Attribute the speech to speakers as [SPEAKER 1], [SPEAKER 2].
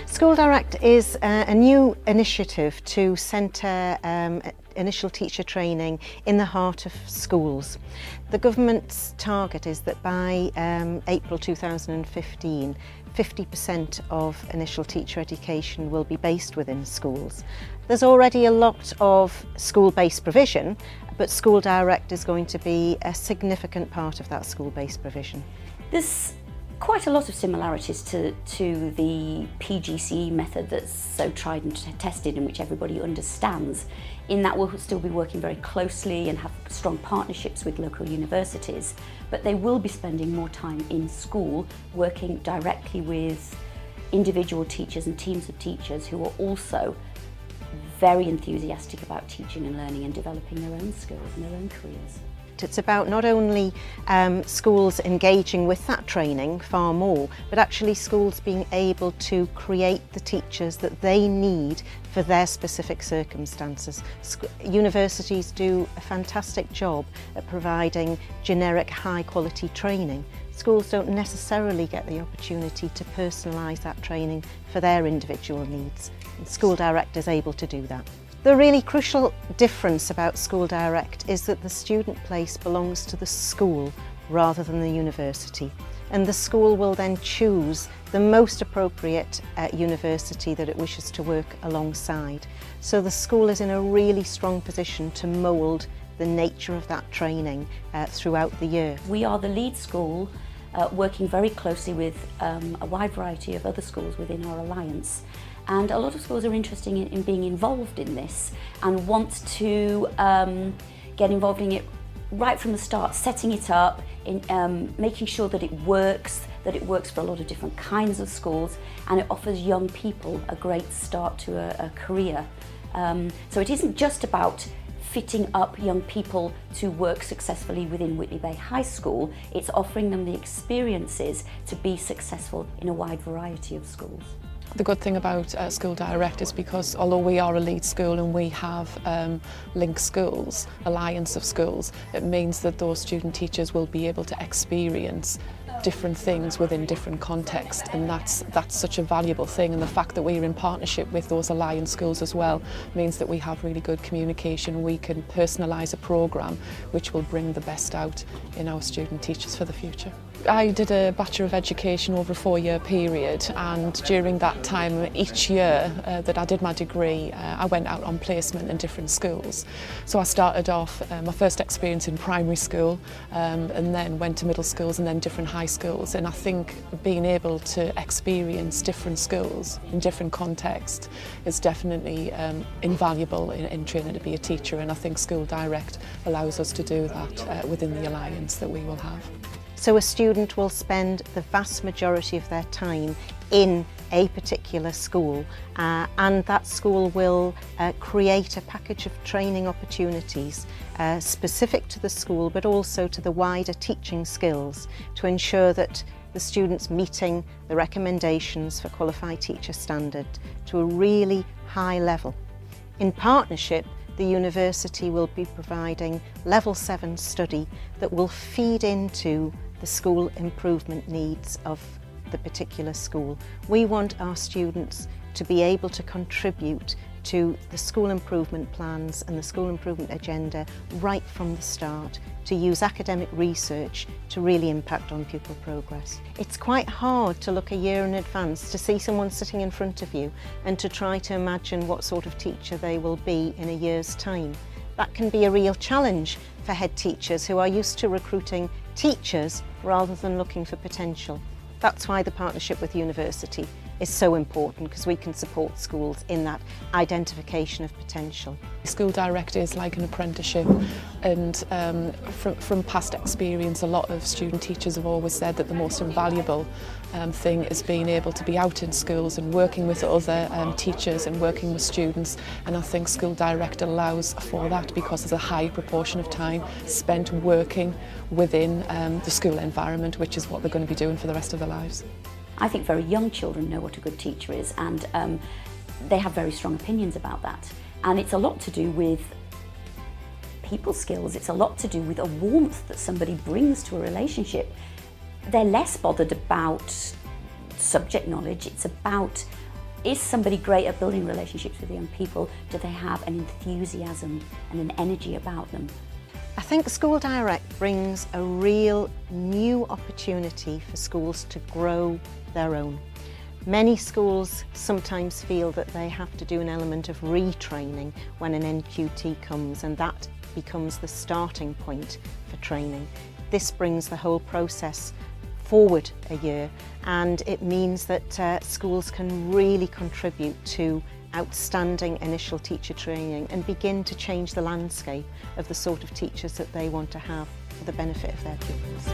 [SPEAKER 1] School Direct is a new initiative to centre initial teacher training in the heart of schools. The government's target is that by April 2015, 50% of initial teacher education will be based within schools. There's already a lot of school-based provision, but School Direct is going to be a significant part of that school-based provision.
[SPEAKER 2] There's quite a lot of similarities to the PGCE method that's so tried and tested and which everybody understands, in that we'll still be working very closely and have strong partnerships with local universities, but they will be spending more time in school working directly with individual teachers and teams of teachers who are also very enthusiastic about teaching and learning and developing their own skills and their own careers.
[SPEAKER 1] It's about not only schools engaging with that training far more, but actually schools being able to create the teachers that they need for their specific circumstances. Universities do a fantastic job at providing generic high quality training. Schools don't necessarily get the opportunity to personalise that training for their individual needs. And School Direct is able to do that. The really crucial difference about School Direct is that the student place belongs to the school rather than the university, and the school will then choose the most appropriate university that it wishes to work alongside. So the school is in a really strong position to mould the nature of that training throughout the year.
[SPEAKER 2] We are the lead school working very closely with a wide variety of other schools within our alliance. And a lot of schools are interested in being involved in this and want to get involved in it right from the start, setting it up, making sure that it works for a lot of different kinds of schools, and it offers young people a great start to a career. So it isn't just about fitting up young people to work successfully within Whitley Bay High School, it's offering them the experiences to be successful in a wide variety of schools.
[SPEAKER 3] The good thing about School Direct is because although we are a lead school and we have link schools, alliance of schools, it means that those student teachers will be able to experience different things within different contexts, and that's such a valuable thing. And the fact that we're in partnership with those alliance schools as well means that we have really good communication. We can personalise a programme which will bring the best out in our student teachers for the future. I did a Bachelor of Education over a 4-year period, and during that time, each year that I did my degree, I went out on placement in different schools. So I started off my first experience in primary school, and then went to middle schools and then different high schools. And I think being able to experience different schools in different contexts is definitely invaluable in training to be a teacher, and I think School Direct allows us to do that within the alliance that we will have.
[SPEAKER 1] So a student will spend the vast majority of their time in a particular school, and that school will create a package of training opportunities specific to the school, but also to the wider teaching skills, to ensure that the students meeting the recommendations for Qualified Teacher Standard to a really high level. In partnership, the university will be providing Level 7 study that will feed into the school improvement needs of the particular school. We want our students to be able to contribute to the school improvement plans and the school improvement agenda right from the start, to use academic research to really impact on pupil progress. It's quite hard to look a year in advance, to see someone sitting in front of you and to try to imagine what sort of teacher they will be in a year's time. That can be a real challenge for head teachers who are used to recruiting teachers rather than looking for potential. That's why the partnership with university is so important, because we can support schools in that identification of potential.
[SPEAKER 3] School Direct is like an apprenticeship, and from past experience, a lot of student teachers have always said that the most invaluable thing is being able to be out in schools and working with other teachers and working with students, and I think School Direct allows for that because there's a high proportion of time spent working within the school environment, which is what they're going to be doing for the rest of their lives.
[SPEAKER 2] I think very young children know what a good teacher is, and they have very strong opinions about that. And it's a lot to do with people skills. It's a lot to do with a warmth that somebody brings to a relationship. They're less bothered about subject knowledge. It's about, is somebody great at building relationships with young people? Do they have an enthusiasm and an energy about them?
[SPEAKER 1] I think School Direct brings a real new opportunity for schools to grow their own. Many schools sometimes feel that they have to do an element of retraining when an NQT comes, and that becomes the starting point for training. This brings the whole process forward a year, and it means that schools can really contribute to outstanding initial teacher training and begin to change the landscape of the sort of teachers that they want to have for the benefit of their pupils.